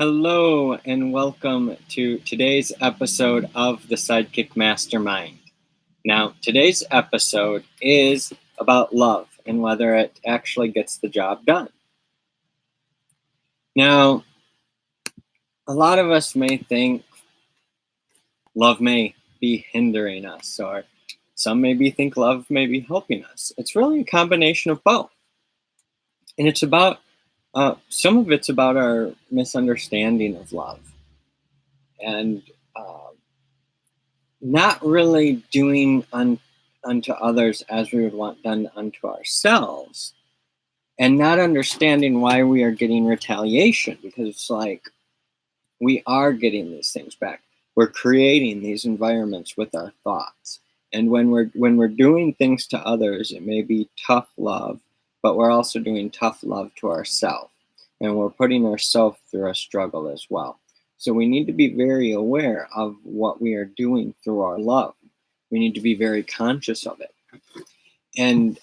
Hello, and welcome to today's episode of the Sidekick Mastermind. Now, today's episode is about love and whether it actually gets the job done. Now, a lot of us may think love may be hindering us, or some maybe think love may be helping us. It's really a combination of both. And it's about, some of it's about our misunderstanding of love. And not really doing unto others as we would want done unto ourselves, and not understanding why we are getting retaliation, because it's like we are getting these things back. We're creating these environments with our thoughts, and when we're doing things to others, it may be tough love, but we're also doing tough love to ourselves, and we're putting ourselves through a struggle as well. So we need to be very aware of what we are doing through our love. We need to be very conscious of it. And,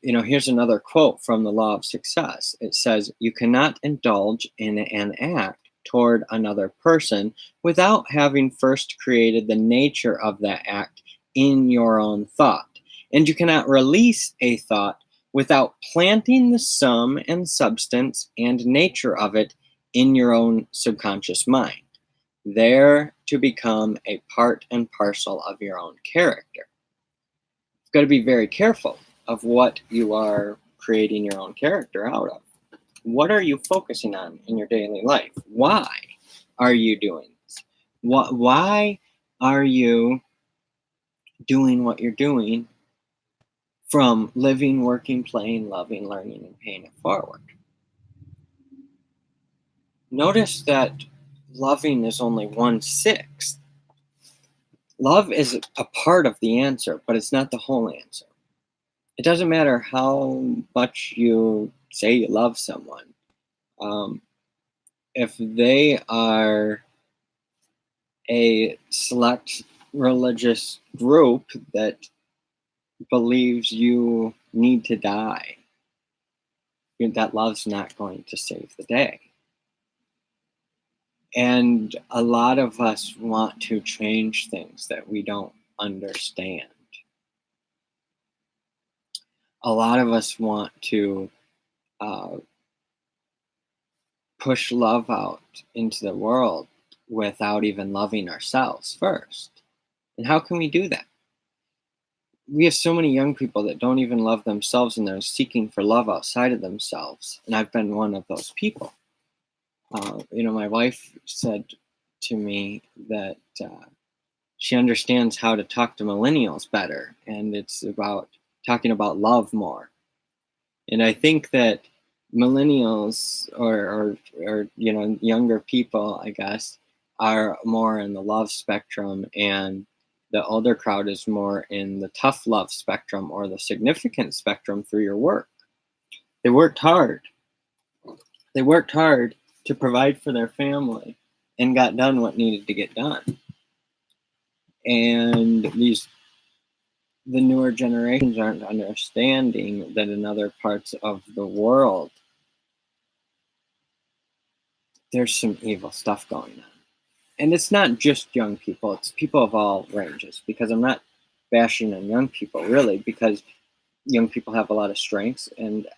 here's another quote from the Law of Success. It says, "You cannot indulge in an act toward another person without having first created the nature of that act in your own thought. And you cannot release a thought without planting the sum and substance and nature of it in your own subconscious mind, there to become a part and parcel of your own character." You've got to be very careful of what you are creating your own character out of. What are you focusing on in your daily life? Why are you doing this? Why are you doing what you're doing, from living, working, playing, loving, learning, and paying it forward? Notice that loving is only 1/6. Love is a part of the answer, but it's not the whole answer. It doesn't matter how much you say you love someone. If they are a select religious group that believes you need to die, that love's not going to save the day. And a lot of us want to change things that we don't understand. A lot of us want to push love out into the world without even loving ourselves first. And how can we do that? We have so many young people that don't even love themselves, and they're seeking for love outside of themselves. And I've been one of those people. My wife said to me that she understands how to talk to millennials better, and it's about talking about love more. And I think that millennials or younger people, I guess, are more in the love spectrum, and the older crowd is more in the tough love spectrum or the significant spectrum through your work. They worked hard. They worked hard to provide for their family and got done what needed to get done. And the newer generations aren't understanding that in other parts of the world, there's some evil stuff going on. And it's not just young people, it's people of all ranges, because I'm not bashing on young people, really, because young people have a lot of strengths and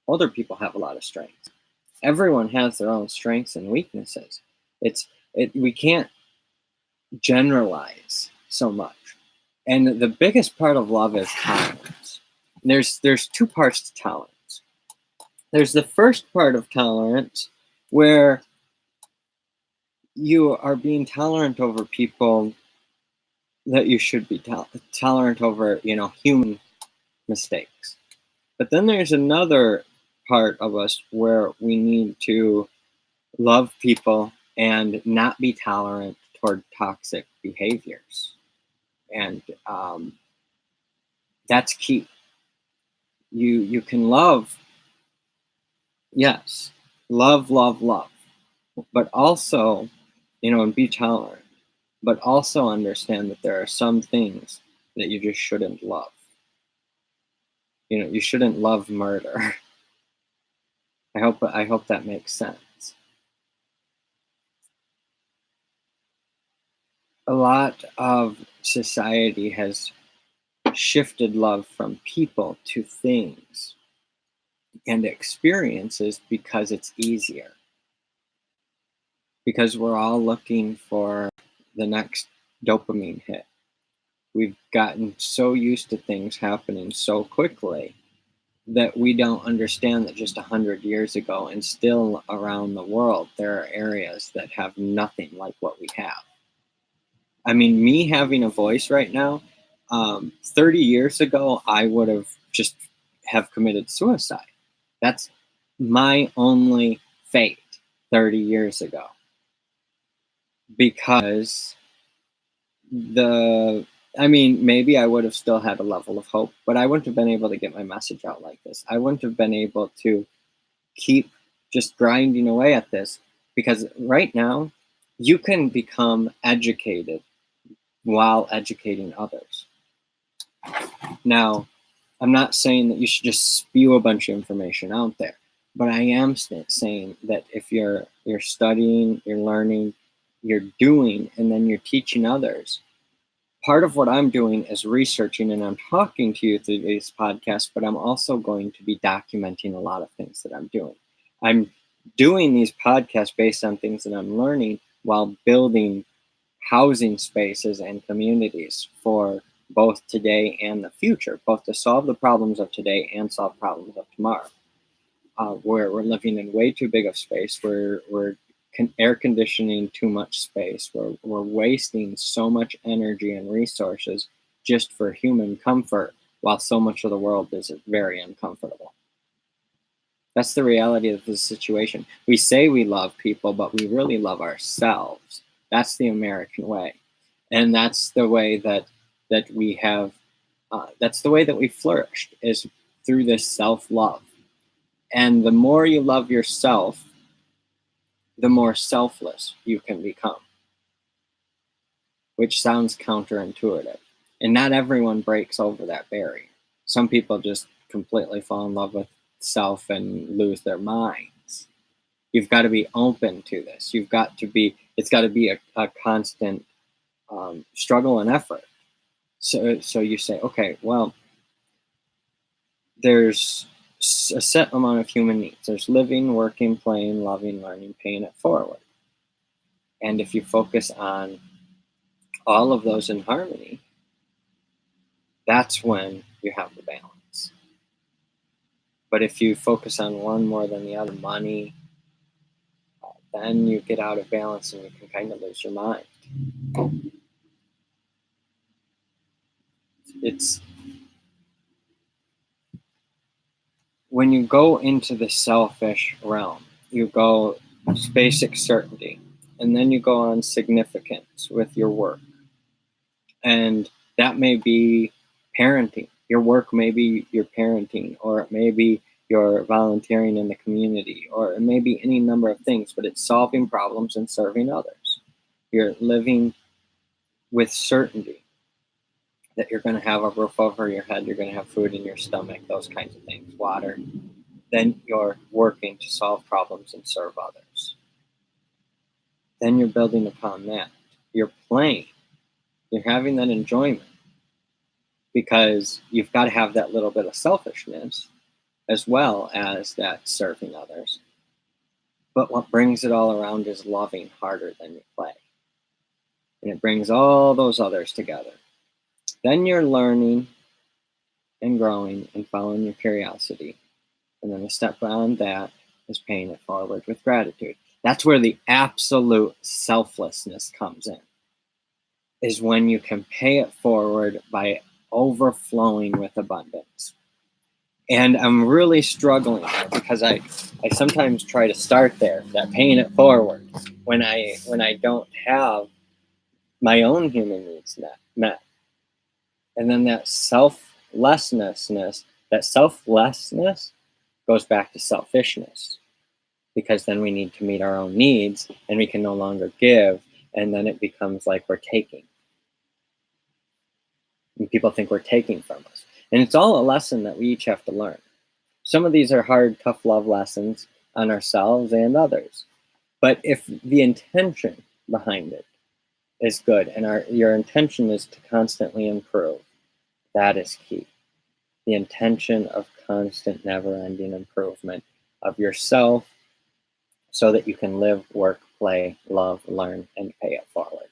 older people have a lot of strengths. Everyone has their own strengths and weaknesses. We can't generalize so much. And the biggest part of love is tolerance. There's two parts to tolerance. There's the first part of tolerance where you are being tolerant over people that you should be tolerant over, human mistakes. But then there's another part of us where we need to love people and not be tolerant toward toxic behaviors. And that's key. You can love, yes, love, but also, and be tolerant, but also understand that there are some things that you just shouldn't love. You shouldn't love murder. I hope that makes sense. a lot of society has shifted love from people to things and experiences because it's easier. Because we're all looking for the next dopamine hit. We've gotten so used to things happening so quickly that we don't understand that just 100 years ago and still around the world, there are areas that have nothing like what we have. I mean, me having a voice right now, 30 years ago, I would have just have committed suicide. That's my only fate 30 years ago. Because I mean, maybe I would have still had a level of hope, but I wouldn't have been able to get my message out like this. I wouldn't have been able to keep just grinding away at this, because right now you can become educated while educating others. Now, I'm not saying that you should just spew a bunch of information out there, but I am saying that if you're studying, you're learning, you're doing, and then you're teaching others. Part of what I'm doing is researching, and I'm talking to you through these podcasts, but I'm also going to be documenting a lot of things that I'm doing. I'm doing these podcasts based on things that I'm learning while building housing spaces and communities for both today and the future, both to solve the problems of today and solve problems of tomorrow. Where we're living in way too big of space, we're air conditioning too much space, we're wasting so much energy and resources just for human comfort, while so much of the world is very uncomfortable. That's the reality of the situation. We say we love people, but we really love ourselves. That's the American way. And that's the way that we have, that's the way that we flourished, is through this self-love. And the more you love yourself, the more selfless you can become, which sounds counterintuitive. And not everyone breaks over that barrier. Some people just completely fall in love with self and lose their minds. You've got to be open to this. It's got to be a constant struggle and effort. So you say, okay, well, there's a set amount of human needs. There's living, working, playing, loving, learning, paying it forward. And if you focus on all of those in harmony, that's when you have the balance. But if you focus on one more than the other, money, then you get out of balance and you can kind of lose your mind. It's when you go into the selfish realm, you go basic certainty, and then you go on significance with your work. And that may be parenting. Your work may be your parenting, or it may be your volunteering in the community, or it may be any number of things, but it's solving problems and serving others. You're living with certainty that you're going to have a roof over your head, you're going to have food in your stomach, those kinds of things, water. Then you're working to solve problems and serve others. Then you're building upon that. You're playing. You're having that enjoyment, because you've got to have that little bit of selfishness as well as that serving others. But what brings it all around is loving harder than you play. And it brings all those others together. Then you're learning and growing and following your curiosity. And then a step beyond that is paying it forward with gratitude. That's where the absolute selflessness comes in, is when you can pay it forward by overflowing with abundance. And I'm really struggling there, because I sometimes try to start there, that paying it forward, when I don't have my own human needs met. And then that selflessness goes back to selfishness, because then we need to meet our own needs and we can no longer give, and then it becomes like we're taking. And people think we're taking from us. And it's all a lesson that we each have to learn. Some of these are hard, tough love lessons on ourselves and others. But if the intention behind it is good, and your intention is to constantly improve. That is key. The intention of constant, never-ending improvement of yourself so that you can live, work, play, love, learn, and pay it forward.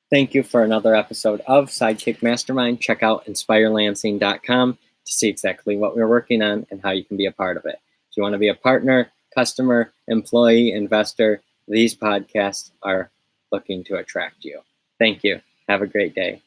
Thank you for another episode of Sidekick Mastermind. Check out inspirelansing.com to see exactly what we're working on and how you can be a part of it. If you want to be a partner, customer, employee, investor, these podcasts are looking to attract you. Thank you. Have a great day.